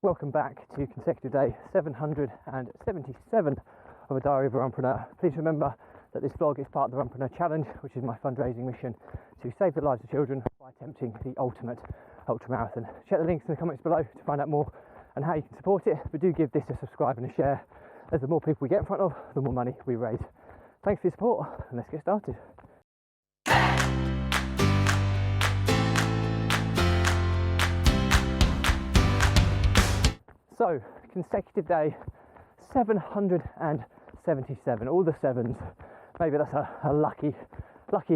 Welcome back to consecutive day 777 of a Diary of a Runpreneur. Please remember that this vlog is part of the Runpreneur Challenge, which is my fundraising mission to save the lives of children by attempting the ultimate ultramarathon. Check the links in the comments below to find out more and how you can support it, but do give this a subscribe and a share, as the more people we get in front of, the more money we raise. Thanks for your support, and let's get started. So, consecutive day 777, all the sevens. Maybe that's a lucky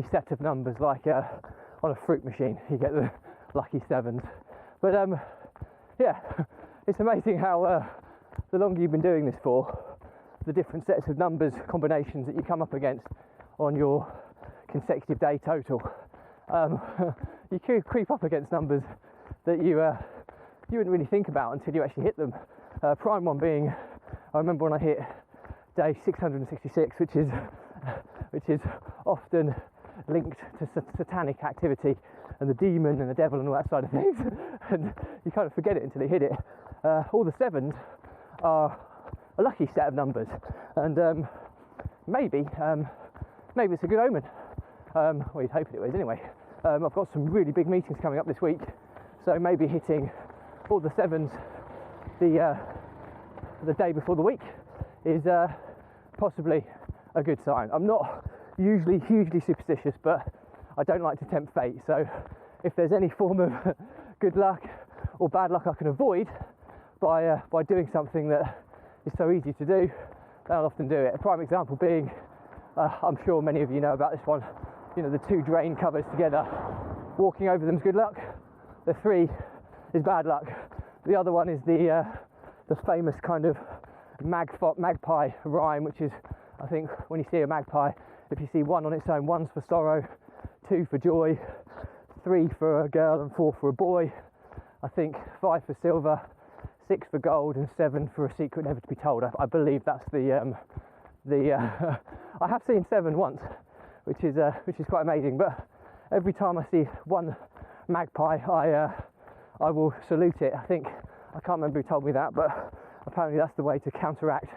set of numbers, like on a fruit machine you get the lucky sevens. But yeah, it's amazing how the longer you've been doing this for, the different sets of numbers, combinations that you come up against on your consecutive day total. You creep up against numbers that you wouldn't really think about until you actually hit them. Prime one being, I remember when I hit day 666, which is often linked to satanic activity and the demon and the devil and all that side of things, and you kind of forget it until you hit it. All the sevens are a lucky set of numbers, and maybe it's a good omen. Well, you'd hope it was anyway. I've got some really big meetings coming up this week, so maybe hitting all the sevens the day before the week is possibly a good sign. I'm not usually hugely superstitious, but I don't like to tempt fate, so if there's any form of good luck or bad luck I can avoid by doing something that is so easy to do, then I'll often do it. A prime example being, I'm sure many of you know about this one, you know, the two drain covers together. Walking over them is good luck, the three is bad luck. The other one is the famous kind of magpie rhyme, which is, I think, when you see a magpie, if you see one on its own, one's for sorrow, two for joy, three for a girl and four for a boy, I think five for silver, six for gold, and seven for a secret never to be told. I believe that's the I have seen seven once, which is quite amazing, but every time I see one magpie, I will salute it. I can't remember who told me that, but apparently that's the way to counteract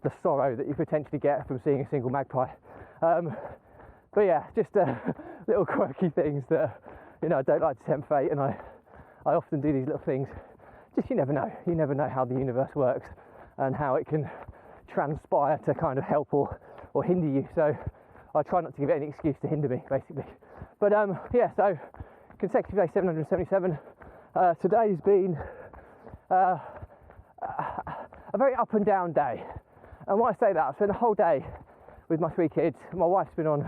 the sorrow that you potentially get from seeing a single magpie. But yeah, just little quirky things that, you know, I don't like to tempt fate, and I often do these little things. Just you never know how the universe works and how it can transpire to kind of help or hinder you. So I try not to give it any excuse to hinder me, basically. But yeah, so consecutive day 777. Today's been a very up and down day, and when I say that, I've spent the whole day with my three kids. My wife's been on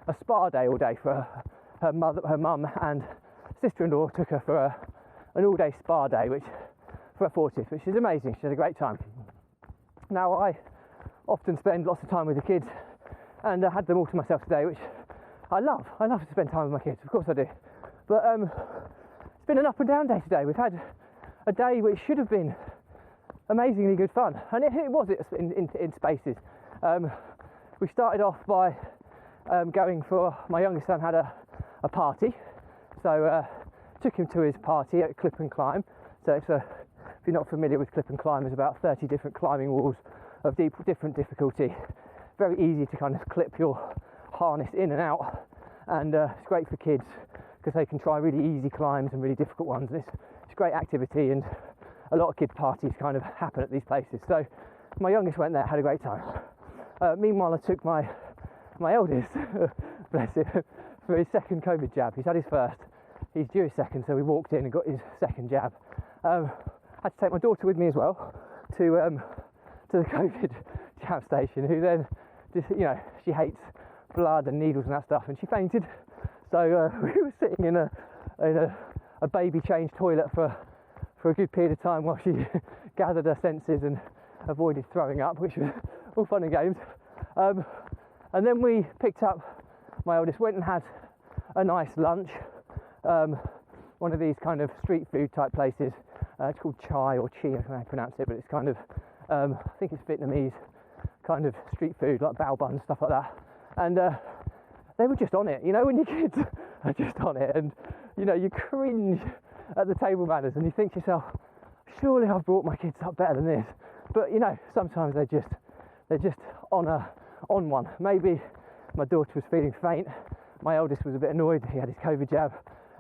a spa day all day for her mum and sister-in-law took her for an all-day spa day, which for her 40th, which is amazing. She had a great time. Now, I often spend lots of time with the kids, and I had them all to myself today, which I love. I love to spend time with my kids, of course I do. But it's been an up and down day today. We've had a day which should have been amazingly good fun, and it was in spaces. We started off by going for, my youngest son had a party, so took him to his party at Clip and Climb. So if you're not familiar with Clip and Climb, there's about 30 different climbing walls of different difficulty. Very easy to kind of clip your harness in and out, and it's great for kids because they can try really easy climbs and really difficult ones, and it's a great activity, and a lot of kids' parties kind of happen at these places. So my youngest went there, had a great time. Meanwhile, I took my eldest, bless him, for his second COVID jab. He's had his first, he's due his second, so we walked in and got his second jab. I had to take my daughter with me as well to the COVID jab station, who then just, you know, she hates blood and needles and that stuff, and she fainted. So we were sitting in a baby change toilet for a good period of time while she gathered her senses and avoided throwing up, which was all fun and games. And then we picked up my eldest, went and had a nice lunch, one of these kind of street food type places. It's called Chai or Chi, I don't know how to pronounce it, but it's kind of, I think it's Vietnamese kind of street food, like bao buns, stuff like that. And they were just on it, you know, when your kids are just on it, and you know, you cringe at the table manners and you think to yourself, surely I've brought my kids up better than this. But you know, sometimes they're just on one. Maybe my daughter was feeling faint, my eldest was a bit annoyed that he had his COVID jab,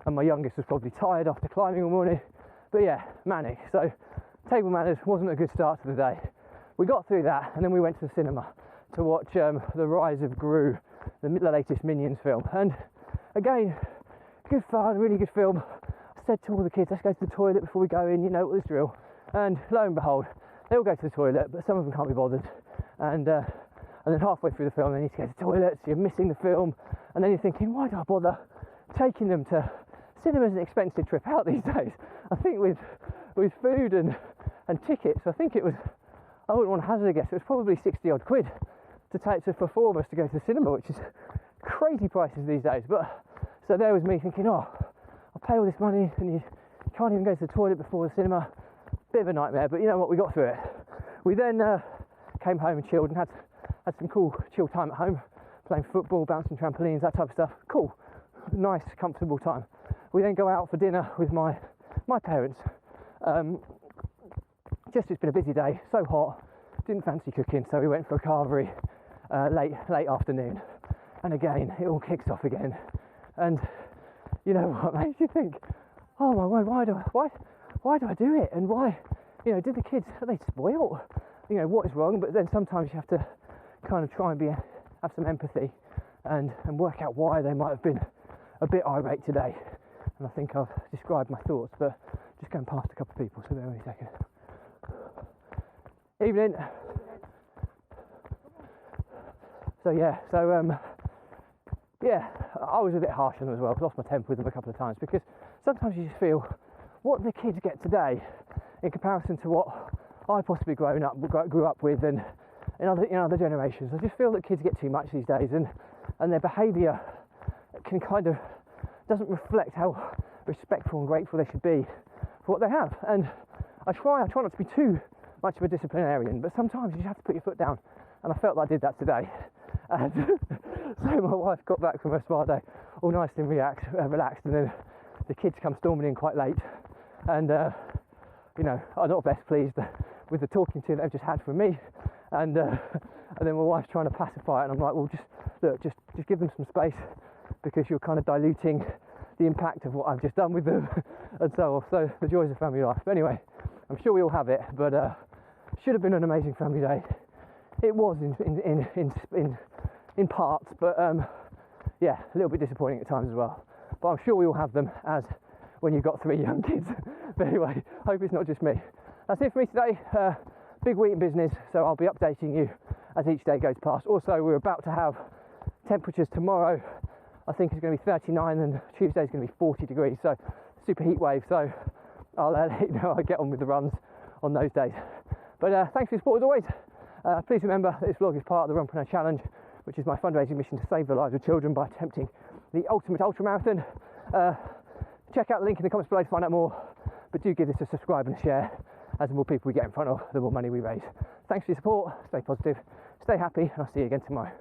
and my youngest was probably tired after climbing all morning. But yeah, manic. So table manners wasn't a good start to the day. We got through that, and then we went to the cinema to watch The Rise of Gru, the latest Minions film. And again, good fun, really good film. I said to all the kids, let's go to the toilet before we go in, you know what this drill. And lo and behold, they all go to the toilet, but some of them can't be bothered. And then halfway through the film, they need to go to the toilet, so you're missing the film. And then you're thinking, why do I bother taking them to cinema's an expensive trip out these days. I think with food and tickets, I think it was, I wouldn't want to hazard a guess, it was probably 60 odd quid to take for 4 of us to go to the cinema, which is crazy prices these days. But so there was me thinking, oh, I'll pay all this money and you can't even go to the toilet before the cinema. Bit of a nightmare, but you know what, we got through it. We then came home and chilled and had some cool chill time at home, playing football, bouncing trampolines, that type of stuff. Cool, nice, comfortable time. We then go out for dinner with my parents. Just it's been a busy day, so hot, didn't fancy cooking, so we went for a carvery late afternoon. And again, it all kicks off again. And you know what makes you think, oh my word, why do I do it? And why, you know, did the kids, are they spoiled? You know, what is wrong? But then sometimes you have to kind of try and have some empathy and work out why they might have been a bit irate today. And I think I've described my thoughts, but just going past a couple of people, so bear with me a second. Evening. So yeah, I was a bit harsh on them as well. I've lost my temper with them a couple of times, because sometimes you just feel what the kids get today in comparison to what I possibly grew up with and in other generations. I just feel that kids get too much these days, and their behaviour can kind of doesn't reflect how respectful and grateful they should be for what they have. And I try not to be too much of a disciplinarian, but sometimes you just have to put your foot down, and I felt like I did that today. And so my wife got back from her spa day all nice and relaxed, and then the kids come storming in quite late, and you know, I'm not best pleased with the talking to that they've just had from me, and then my wife's trying to pacify it, and I'm like, well, just give them some space, because you're kind of diluting the impact of what I've just done with them, and so on. So the joys of family life. But anyway, I'm sure we all have it, but should have been an amazing family day. It was in parts, but yeah, a little bit disappointing at times as well. But I'm sure we all have them, as when you've got 3 young kids. But anyway, hope it's not just me. That's it for me today. Big week in business, so I'll be updating you as each day goes past. Also, we're about to have temperatures tomorrow. I think it's going to be 39, and Tuesday is going to be 40 degrees, so super heat wave. So I'll let you know how I get on with the runs on those days. But thanks for your support as always. Please remember that this vlog is part of the Runpreneur Challenge, which is my fundraising mission to save the lives of children by attempting the ultimate ultramarathon. Check out the link in the comments below to find out more, but do give this a subscribe and a share, as the more people we get in front of, the more money we raise. Thanks for your support, stay positive, stay happy, and I'll see you again tomorrow.